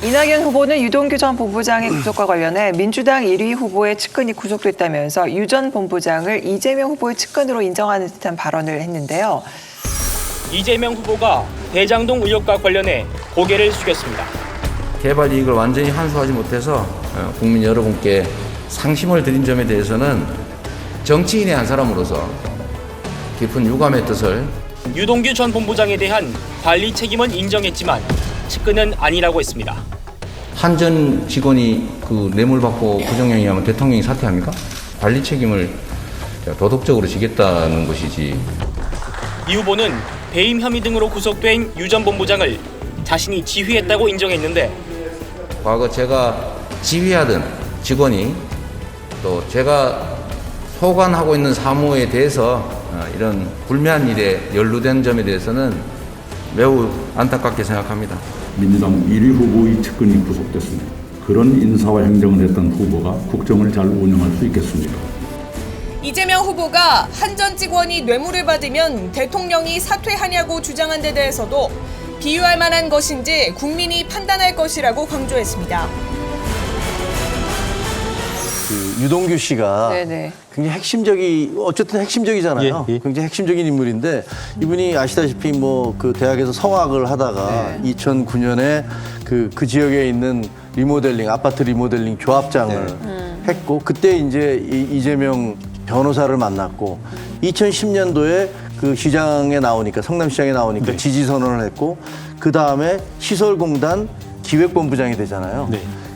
이낙연 후보는 유동규 전 본부장의 구속과 관련해 민주당 1위 후보의 측근이 구속됐다면서 유 전 본부장을 이재명 후보의 측근으로 인정하는 듯한 발언을 했는데요. 이재명 후보가 대장동 의혹과 관련해 고개를 숙였습니다. 개발 이익을 완전히 환수하지 못해서 국민 여러분께 상심을 드린 점에 대해서는 정치인의 한 사람으로서 깊은 유감의 뜻을 유동규 전 본부장에 대한 관리 책임은 인정했지만 측근은 아니라고 했습니다. 한 전 직원이 그 뇌물 받고 부정행위하면 대통령이 사퇴합니까? 관리 책임을 도덕적으로 지겠다는 것이지. 이 후보는 배임 혐의 등으로 구속된 유 전 본부장을 자신이 지휘했다고 인정했는데 과거 제가 지휘하던 직원이 또 제가 소관하고 있는 사무에 대해서 이런 불미한 일에 연루된 점에 대해서는 매우 안타깝게 생각합니다. 민주당 1위 후보의 측근이 구속됐습니다. 그런 인사와 행정을 했던 후보가 국정을 잘 운영할 수 있겠습니까? 이재명 후보가 한 전 직원이 뇌물을 받으면 대통령이 사퇴하냐고 주장한 데 대해서도 비유할 만한 것인지 국민이 판단할 것이라고 강조했습니다. 그 유동규 씨가 네네. 굉장히 어쨌든 핵심적이잖아요. 굉장히 핵심적인 인물인데 이분이 아시다시피 뭐 그 대학에서 성악을 하다가 2009년에 그 지역에 있는 리모델링, 아파트 리모델링 조합장을 했고 그때 이제 이재명 변호사를 만났고 2010년도에 그 시장에 나오니까 성남시장에 나오니까 지지 선언을 했고 그 다음에 시설공단 기획본부장이 되잖아요.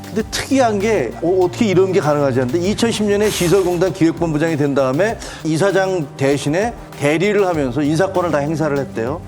근데 특이한 게 어떻게 이런 게 가능하지 않는데 2010년에 시설공단 기획본부장이 된 다음에 이사장 대신에 대리를 하면서 인사권을 다 행사를 했대요.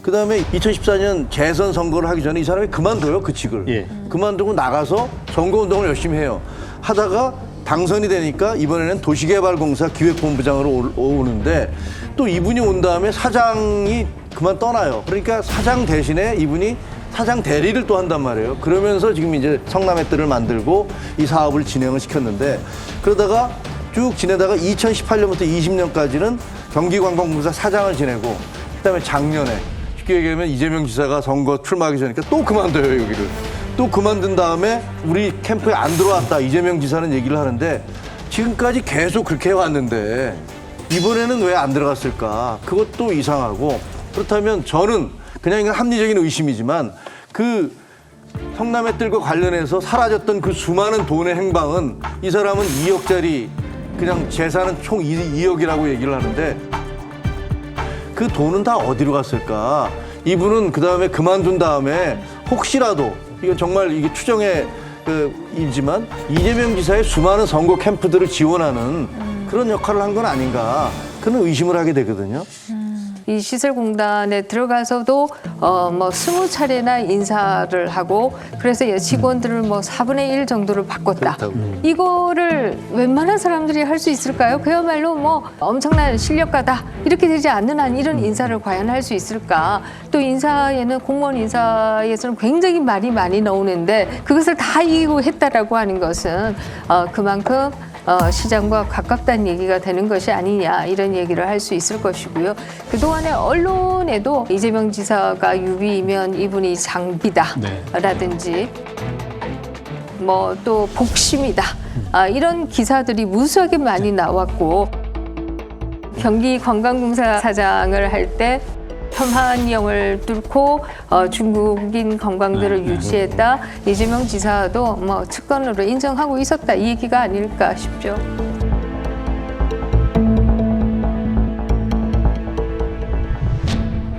그 다음에 2014년 재선 선거를 하기 전에 이 사람이 그만둬요, 그 직을. 그만두고 나가서 선거운동을 열심히 해요. 하다가 당선이 되니까 이번에는 도시개발공사 기획본부장으로 오는데 또 이분이 온 다음에 사장이 그만 떠나요. 그러니까 사장 대신에 이분이 사장 대리를 또 한단 말이에요. 그러면서 지금 이제 성남의뜰을 만들고 이 사업을 진행을 시켰는데 그러다가 쭉 지내다가 2018년부터 20년까지는 경기관광공사 사장을 지내고 그다음에 작년에 쉽게 얘기하면 이재명 지사가 선거 출마하기 전이니까 또 그만둬요, 여기를. 또 그만둔 다음에 우리 캠프에 안 들어왔다 이재명 지사는 얘기를 하는데 지금까지 계속 그렇게 해왔는데 이번에는 왜 안 들어갔을까? 그것도 이상하고 그렇다면 저는 그냥 이건 합리적인 의심이지만 그 성남의 뜰과 관련해서 사라졌던 그 수많은 돈의 행방은 이 사람은 2억짜리 그냥 재산은 총 2억이라고 얘기를 하는데 그 돈은 다 어디로 갔을까? 이분은 그 다음에 그만둔 다음에 혹시라도 이건 정말 이게 추정의 일지만 이재명 지사의 수많은 선거 캠프들을 지원하는 그런 역할을 한 건 아닌가 그런 의심을 하게 되거든요. 이 시설공단에 들어가서도 뭐 20차례나 인사를 하고 그래서 직원들을 뭐 4분의 1 정도를 바꿨다. 이거를 웬만한 사람들이 할 수 있을까요? 그야말로 뭐 엄청난 실력가다. 이렇게 되지 않는 한 이런 인사를 과연 할 수 있을까? 또 인사에는 공무원 인사에서는 굉장히 말이 많이 나오는데 그것을 다 이기고 했다라고 하는 것은 그만큼 시장과 가깝다는 얘기가 되는 것이 아니냐 이런 얘기를 할 수 있을 것이고요. 그동안에 언론에도 이재명 지사가 유비이면 이분이 장비다라든지 뭐 또 복심이다 이런 기사들이 무수하게 많이 나왔고 경기관광공사 사장을 할 때 혐한령을 뚫고 중국인 관광들을 유치했다. 이재명 지사도 뭐 측근으로 인정하고 있었다. 이 얘기가 아닐까 싶죠.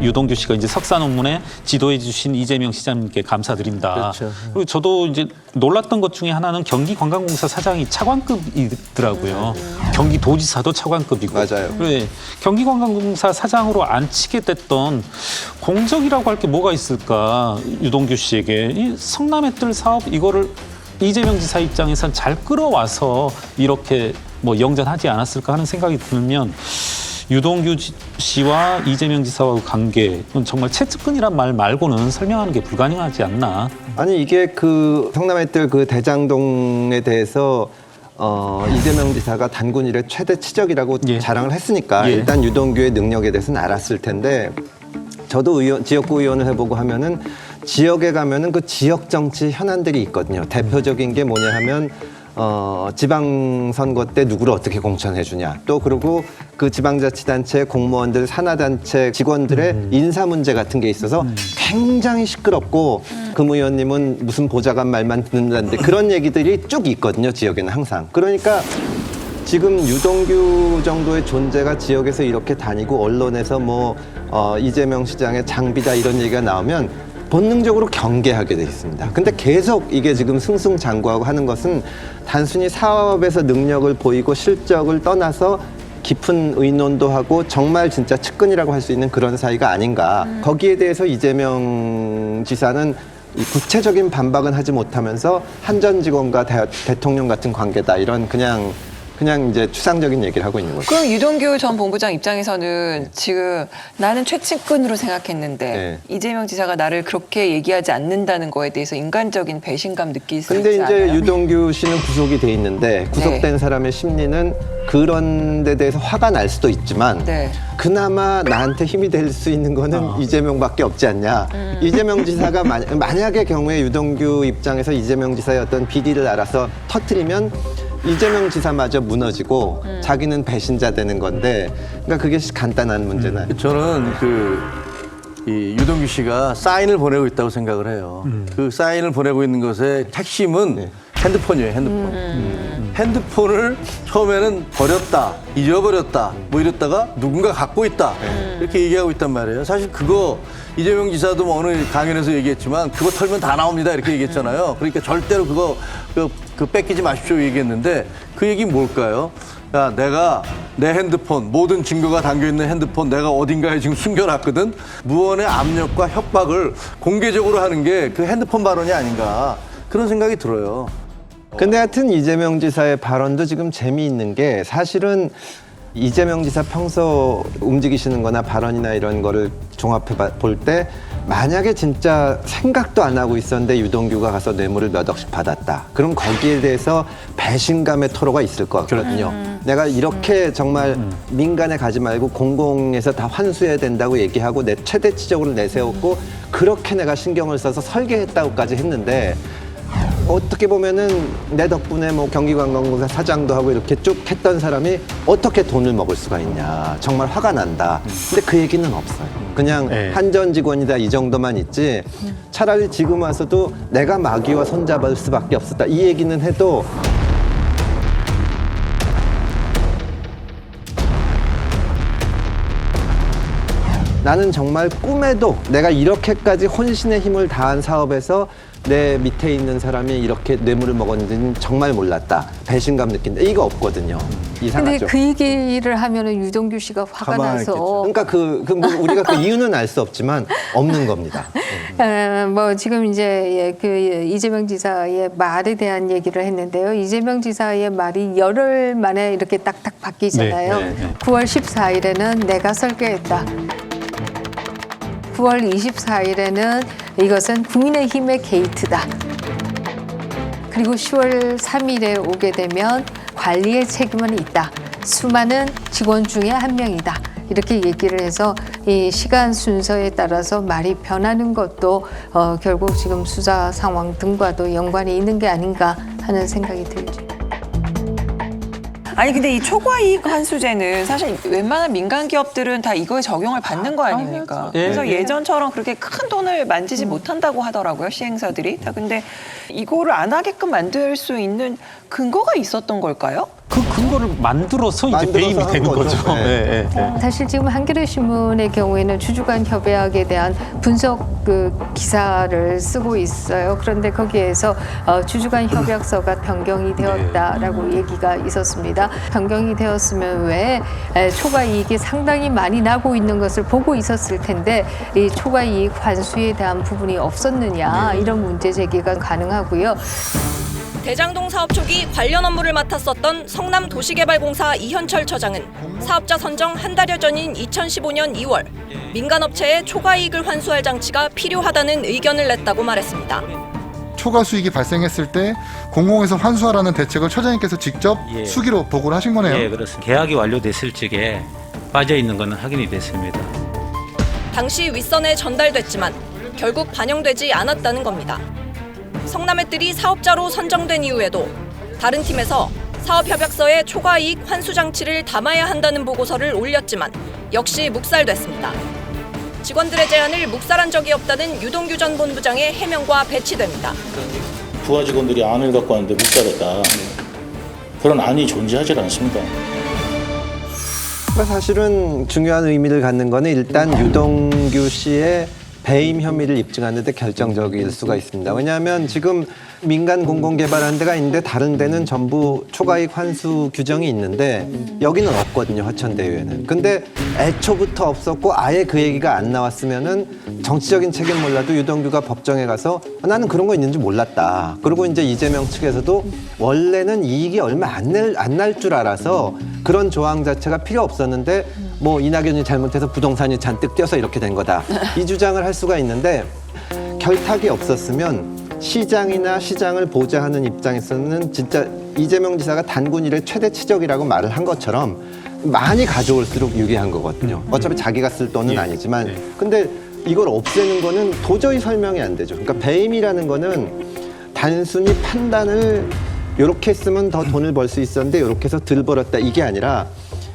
유동규 씨가 이제 석사 논문에 지도해 주신 이재명 시장님께 감사드린다. 그렇죠. 그리고 저도 이제 놀랐던 것 중에 하나는 경기관광공사 사장이 차관급이더라고요. 경기도지사도 차관급이고. 맞아요. 네, 경기관광공사 사장으로 앉히게 됐던 공적이라고 할 게 뭐가 있을까? 유동규 씨에게 이 성남의 뜰 사업 이거를 이재명 지사 입장에선 잘 끌어와서 이렇게 뭐 영전하지 않았을까 하는 생각이 들면. 유동규 씨와 이재명 지사와의 관계는 정말 최측근이란 말 말고는 설명하는 게 불가능하지 않나. 아니 이게 그 성남의 뜰 그 대장동에 대해서 이재명 지사가 단군 이래 최대 치적이라고 자랑을 했으니까 일단 유동규의 능력에 대해서는 알았을 텐데 저도 지역구 의원을 해보고 하면은 지역에 가면은 그 지역 정치 현안들이 있거든요. 대표적인 게 뭐냐 하면 지방선거 때 누구를 어떻게 공천해 주냐. 또 그리고 그 지방자치단체 공무원들, 산하단체 직원들의 인사 문제 같은 게 있어서 굉장히 시끄럽고 금의원님은 무슨 보좌관 말만 듣는다는데 그런 얘기들이 쭉 있거든요. 지역에는 항상. 그러니까 지금 유동규 정도의 존재가 지역에서 이렇게 다니고 언론에서 뭐 이재명 시장의 장비다 이런 얘기가 나오면 본능적으로 경계하게 돼 있습니다. 근데 계속 이게 지금 승승장구하고 하는 것은 단순히 사업에서 능력을 보이고 실적을 떠나서 깊은 의논도 하고 정말 진짜 측근이라고 할 수 있는 그런 사이가 아닌가. 거기에 대해서 이재명 지사는 이 구체적인 반박은 하지 못하면서 한 전 직원과 대통령 같은 관계다 이런 그냥 이제 추상적인 얘기를 하고 있는 거죠. 그럼 유동규 전 본부장 입장에서는 지금 나는 최측근으로 생각했는데 네. 이재명 지사가 나를 그렇게 얘기하지 않는다는 거에 대해서 인간적인 배신감 느낄 수 있지 근데 이제 않아요? 유동규 씨는 구속이 돼 있는데 구속된 사람의 심리는 그런 데 대해서 화가 날 수도 있지만 네. 그나마 나한테 힘이 될 수 있는 거는 이재명밖에 없지 않냐. 이재명 지사가 만약의 경우에 유동규 입장에서 이재명 지사의 어떤 비리를 알아서 터뜨리면 이재명 지사마저 무너지고 자기는 배신자 되는 건데 그러니까 그게 간단한 문제는 저는 이 유동규 씨가 사인을 보내고 있다고 생각을 해요. 그 사인을 보내고 있는 것의 핵심은 핸드폰이에요, 핸드폰. 핸드폰을 처음에는 버렸다, 잊어버렸다, 뭐 이랬다가 누군가 갖고 있다. 이렇게 얘기하고 있단 말이에요. 사실 그거 이재명 지사도 뭐 어느 강연에서 얘기했지만 그거 털면 다 나옵니다. 이렇게 얘기했잖아요. 그러니까 절대로 그거 뺏기지 마십시오 얘기했는데 그 얘기는 뭘까요? 야, 내가 내 핸드폰, 모든 증거가 담겨있는 핸드폰 내가 어딘가에 지금 숨겨놨거든. 무언의 압력과 협박을 공개적으로 하는 게 그 핸드폰 발언이 아닌가 그런 생각이 들어요. 근데 하여튼 이재명 지사의 발언도 지금 재미있는 게 사실은 이재명 지사 평소 움직이시는 거나 발언이나 이런 거를 종합해 볼 때 만약에 진짜 생각도 안 하고 있었는데 유동규가 가서 뇌물을 몇 억씩 받았다. 그럼 거기에 대해서 배신감의 토로가 있을 것 같거든요. 내가 이렇게 정말 민간에 가지 말고 공공에서 다 환수해야 된다고 얘기하고 내 최대치적으로 내세웠고 그렇게 내가 신경을 써서 설계했다고까지 했는데 어떻게 보면은 내 덕분에 뭐 경기관광공사 사장도 하고 이렇게 쭉 했던 사람이 어떻게 돈을 먹을 수가 있냐. 정말 화가 난다. 근데 그 얘기는 없어요. 그냥 한전 직원이다 이 정도만 있지 차라리 지금 와서도 내가 마귀와 손잡을 수밖에 없었다. 이 얘기는 해도 나는 정말 꿈에도 내가 이렇게까지 혼신의 힘을 다한 사업에서 내 밑에 있는 사람이 이렇게 뇌물을 먹었는지는 정말 몰랐다. 배신감 느낀다. 이거 없거든요. 이상하죠. 근데 그 얘기를 하면은 유동규 씨가 화가 나서. 그러니까 뭐 우리가 그 이유는 알 수 없지만 없는 겁니다. 뭐 지금 이제 그 이재명 지사의 말에 대한 얘기를 했는데요. 이재명 지사의 말이 열흘 만에 이렇게 딱딱 바뀌잖아요. 9월 14일에는 내가 설계했다. 9월 24일에는 이것은 국민의힘의 게이트다. 그리고 10월 3일에 오게 되면 관리의 책임은 있다. 수많은 직원 중에 한 명이다. 이렇게 얘기를 해서 이 시간 순서에 따라서 말이 변하는 것도 결국 지금 수사 상황 등과도 연관이 있는 게 아닌가 하는 생각이 들죠. 아니 근데 이 초과이익 환수제는 사실 웬만한 민간 기업들은 다 이거에 적용을 받는 거 아닙니까? 그래서 예전처럼 그렇게 큰 돈을 만지지 못한다고 하더라고요, 시행사들이. 다 근데 이거를 안 하게끔 만들 수 있는 근거가 있었던 걸까요? 그 근거를 만들어서 이제 배임이 되는 거죠. 사실 지금 한겨레 신문의 경우에는 주주간 협약에 대한 분석 그 기사를 쓰고 있어요. 그런데 거기에서 주주간 협약서가 변경이 되었다라고 얘기가 있었습니다. 변경이 되었으면 왜 초과 이익이 상당히 많이 나고 있는 것을 보고 있었을 텐데 이 초과 이익 환수에 대한 부분이 없었느냐 이런 문제 제기가 가능하고요. 대장동 사업 초기 관련 업무를 맡았었던 성남도시개발공사 이현철 처장은 사업자 선정 한 달여 전인 2015년 2월 민간업체에 초과이익을 환수할 장치가 필요하다는 의견을 냈다고 말했습니다. 초과 수익이 발생했을 때 공공에서 환수하라는 대책을 처장님께서 직접 수기로 보고를 하신 거네요. 예, 그렇습니다. 계약이 완료됐을 적에 빠져 있는 것은 확인이 됐습니다. 당시 윗선에 전달됐지만 결국 반영되지 않았다는 겁니다. 성남의뜰이 사업자로 선정된 이후에도 다른 팀에서 사업협약서에 초과이익 환수 장치를 담아야 한다는 보고서를 올렸지만 역시 묵살됐습니다. 직원들의 제안을 묵살한 적이 없다는 유동규 전 본부장의 해명과 배치됩니다. 부하 직원들이 안을 갖고 왔는데 묵살했다. 그런 안이 존재하지 않습니다. 사실은 중요한 의미를 갖는 거는 일단 유동규 씨의 배임 혐의를 입증하는 데 결정적일 수가 있습니다. 왜냐하면 지금 민간 공공개발하는 데가 있는데 다른 데는 전부 초과이익 환수 규정이 있는데 여기는 없거든요, 화천대유에는. 근데 애초부터 없었고 아예 그 얘기가 안 나왔으면은 정치적인 책임 몰라도 유동규가 법정에 가서 나는 그런 거 있는지 몰랐다. 그리고 이제 이재명 측에서도 원래는 이익이 얼마 안 날 줄 알아서 그런 조항 자체가 필요 없었는데 뭐 이낙연이 잘못해서 부동산이 잔뜩 뛰어서 이렇게 된 거다. 이 주장을 할 수가 있는데 결탁이 없었으면 시장이나 시장을 보좌하는 입장에서는 진짜 이재명 지사가 단군 일의 최대 치적이라고 말을 한 것처럼 많이 가져올수록 유리한 거거든요. 어차피 자기가 쓸 돈은 아니지만. 근데 이걸 없애는 거는 도저히 설명이 안 되죠. 그러니까 배임이라는 거는 단순히 판단을 이렇게 쓰면 더 돈을 벌 수 있었는데 이렇게 해서 덜 벌었다 이게 아니라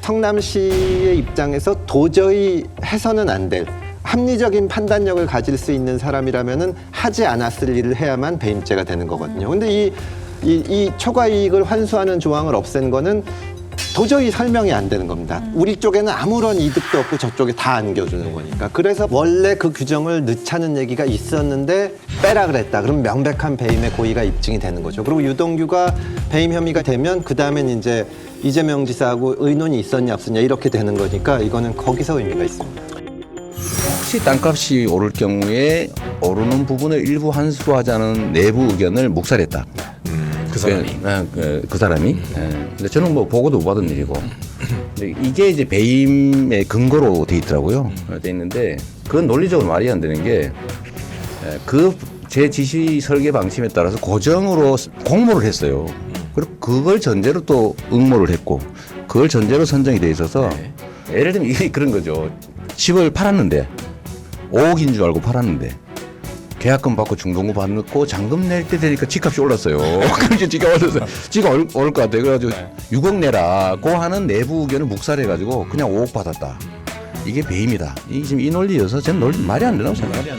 성남시의 입장에서 도저히 해서는 안 될 합리적인 판단력을 가질 수 있는 사람이라면은 하지 않았을 일을 해야만 배임죄가 되는 거거든요. 근데 이 초과이익을 환수하는 조항을 없앤 거는 도저히 설명이 안 되는 겁니다. 우리 쪽에는 아무런 이득도 없고 저쪽에 다 안겨주는 거니까. 그래서 원래 그 규정을 넣자는 얘기가 있었는데 빼라 그랬다. 그럼 명백한 배임의 고의가 입증이 되는 거죠. 그리고 유동규가 배임 혐의가 되면 그 다음엔 이제 이재명 지사하고 의논이 있었냐 없었냐 이렇게 되는 거니까 이거는 거기서 의미가 있습니다. 혹시 땅값이 오를 경우에 오르는 부분을 일부 환수하자는 내부 의견을 묵살했다. 그 사람이. 그 사람이. 근데 저는 뭐 보고도 못 받은 일이고. 근데 이게 이제 배임의 근거로 돼 있더라고요. 돼 있는데 그건 논리적으로 말이 안 되는 게 제 지시 설계 방침에 따라서 고정으로 공모를 했어요. 그리고 그걸 전제로 또 응모를 했고 그걸 전제로 선정이 돼 있어서 예를 들면 이게 그런 거죠. 집을 팔았는데 5억인 줄 알고 팔았는데 계약금 받고 중도금 받고 잔금 낼 때 되니까 집값이 올랐어요. 그럼 이제 집값 올랐어요. 집값 오를 것 같아요. 그래가지고 6억 내라고 하는 내부 의견을 묵살해가지고 그냥 5억 받았다. 이게 배임이다. 지금 이 논리여서 저는 말이 안 된다고 생각해요.